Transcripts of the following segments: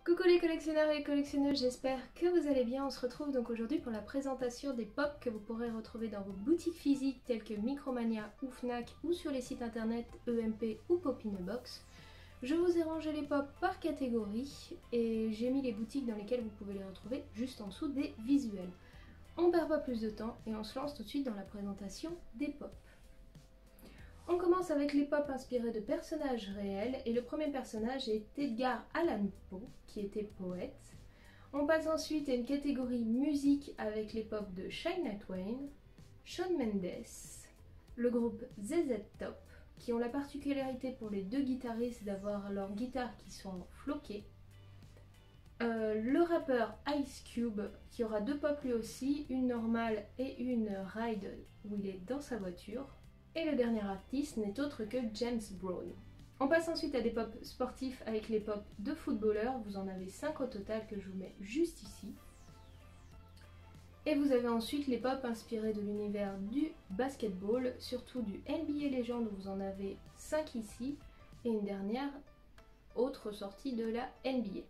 Coucou les collectionneurs et collectionneuses, j'espère que vous allez bien. On se retrouve donc aujourd'hui pour la présentation des pop que vous pourrez retrouver dans vos boutiques physiques telles que Micromania ou Fnac ou sur les sites internet EMP ou Pop in a Box. Je vous ai rangé les pop par catégorie et j'ai mis les boutiques dans lesquelles vous pouvez les retrouver juste en dessous des visuels. On perd pas plus de temps et on se lance tout de suite dans la présentation des pop. On commence avec les pop inspirés de personnages réels et le premier personnage est Edgar Allan Poe qui était poète. On passe ensuite à une catégorie musique avec les pop de Shania Twain, Shawn Mendes, le groupe ZZ Top qui ont la particularité pour les deux guitaristes d'avoir leurs guitares qui sont floquées. Le rappeur Ice Cube qui aura deux pop lui aussi, une normale et une ride où il est dans sa voiture. Et le dernier artiste n'est autre que James Brown. On passe ensuite à des pop sportifs avec les pop de footballeurs. Vous en avez 5 au total que je vous mets juste ici. Et vous avez ensuite les pop inspirés de l'univers du basketball, surtout du NBA Legend où vous en avez 5 ici. Et une dernière autre sortie de la NBA.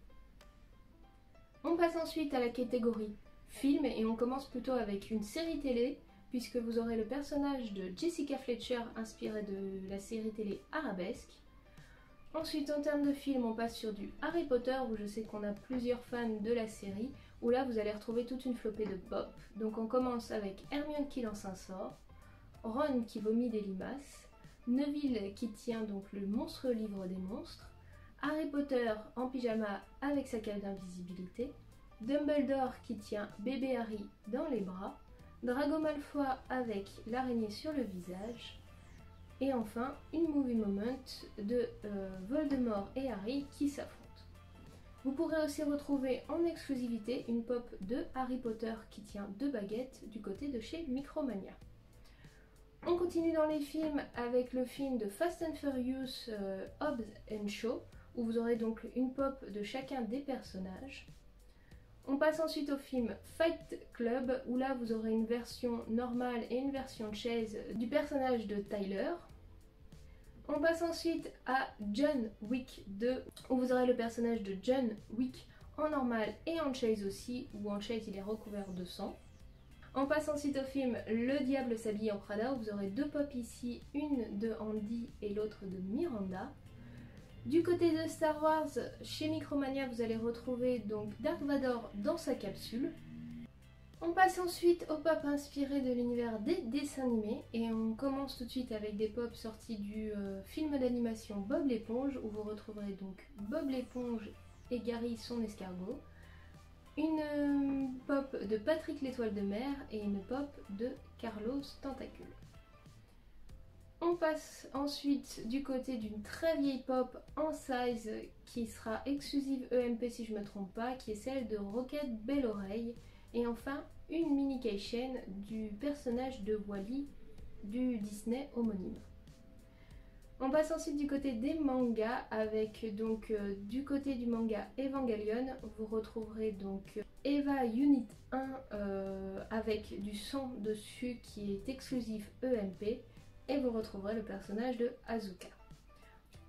On passe ensuite à la catégorie film et on commence plutôt avec une série télé puisque vous aurez le personnage de Jessica Fletcher inspiré de la série télé Arabesque. Ensuite en termes de film on passe sur du Harry Potter où je sais qu'on a plusieurs fans de la série où là vous allez retrouver toute une flopée de pop. Donc on commence avec Hermione qui lance un sort, Ron qui vomit des limaces, Neville qui tient donc le monstrueux livre des monstres, Harry Potter en pyjama avec sa cape d'invisibilité, Dumbledore qui tient bébé Harry dans les bras, Drago Malfoy avec l'araignée sur le visage, et enfin une movie moment de Voldemort et Harry qui s'affrontent. Vous pourrez aussi retrouver en exclusivité une pop de Harry Potter qui tient deux baguettes du côté de chez Micromania. On continue dans les films avec le film de Fast and Furious Hobbs & Shaw où vous aurez donc une pop de chacun des personnages. On passe ensuite au film Fight Club où là vous aurez une version normale et une version chase du personnage de Tyler. On passe ensuite à John Wick 2 où vous aurez le personnage de John Wick en normal et en chase aussi, où en chase il est recouvert de sang. On passe ensuite au film Le Diable s'habille en Prada où vous aurez deux pop ici, une de Andy et l'autre de Miranda. Du côté de Star Wars, chez Micromania, vous allez retrouver donc Dark Vador dans sa capsule. On passe ensuite aux pop inspirés de l'univers des dessins animés et on commence tout de suite avec des pop sortis du film d'animation Bob l'éponge où vous retrouverez donc Bob l'éponge et Gary son escargot, une pop de Patrick l'étoile de mer et une pop de Carlos Tentacule. On passe ensuite du côté d'une très vieille pop en size qui sera exclusive EMP si je ne me trompe pas, qui est celle de Rocket Belle Oreille. Et enfin une mini keychain du personnage de Wally du Disney homonyme. On passe ensuite du côté des mangas avec donc du côté du manga Evangelion, vous retrouverez donc Eva Unit 1 avec du son dessus qui est exclusif EMP. Et vous retrouverez le personnage de Asuka.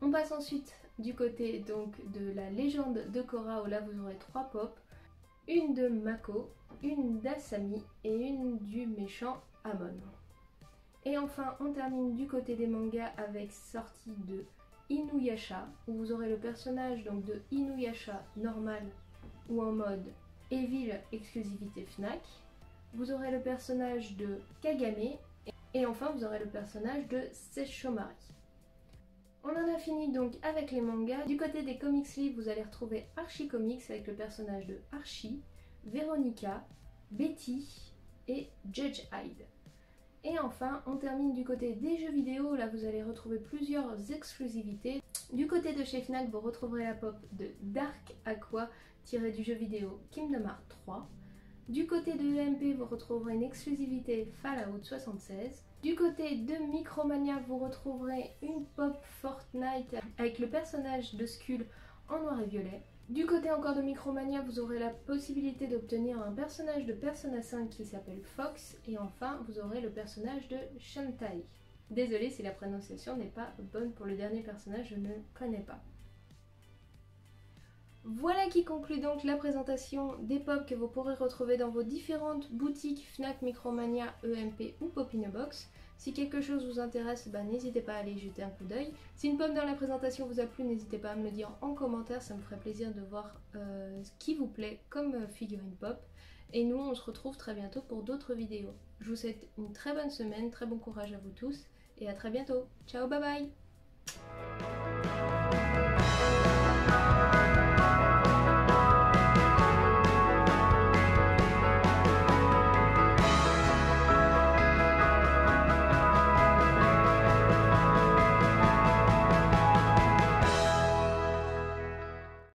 On passe ensuite du côté donc de la légende de Korra où là vous aurez trois pop, une de Mako, une d'Asami et une du méchant Amon. Et enfin on termine du côté des mangas avec sortie de Inuyasha où vous aurez le personnage donc de Inuyasha normal ou en mode Evil exclusivité Fnac. Vous aurez le personnage de Kagame. Et enfin vous aurez le personnage de Sesshomaru. On en a fini donc avec les mangas. Du côté des comics livres, vous allez retrouver Archie Comics avec le personnage de Archie, Veronica, Betty et Judge Hyde. Et enfin on termine du côté des jeux vidéo, là vous allez retrouver plusieurs exclusivités. Du côté de chez Fnac vous retrouverez la pop de Dark Aqua tirée du jeu vidéo Kingdom Hearts 3. Du côté de EMP, vous retrouverez une exclusivité Fallout 76. Du côté de Micromania, vous retrouverez une pop Fortnite avec le personnage de Skull en noir et violet. Du côté encore de Micromania, vous aurez la possibilité d'obtenir un personnage de Persona 5 qui s'appelle Fox. Et enfin, vous aurez le personnage de Shantae. Désolée si la prononciation n'est pas bonne pour le dernier personnage, je ne connais pas. Voilà qui conclut donc la présentation des pop que vous pourrez retrouver dans vos différentes boutiques Fnac, Micromania, EMP ou Pop in a Box. Si quelque chose vous intéresse, n'hésitez pas à aller y jeter un coup d'œil. Si une pop dans la présentation vous a plu, n'hésitez pas à me le dire en commentaire, ça me ferait plaisir de voir ce qui vous plaît comme figurine pop. Et nous, on se retrouve très bientôt pour d'autres vidéos. Je vous souhaite une très bonne semaine, très bon courage à vous tous, et à très bientôt. Ciao, bye bye!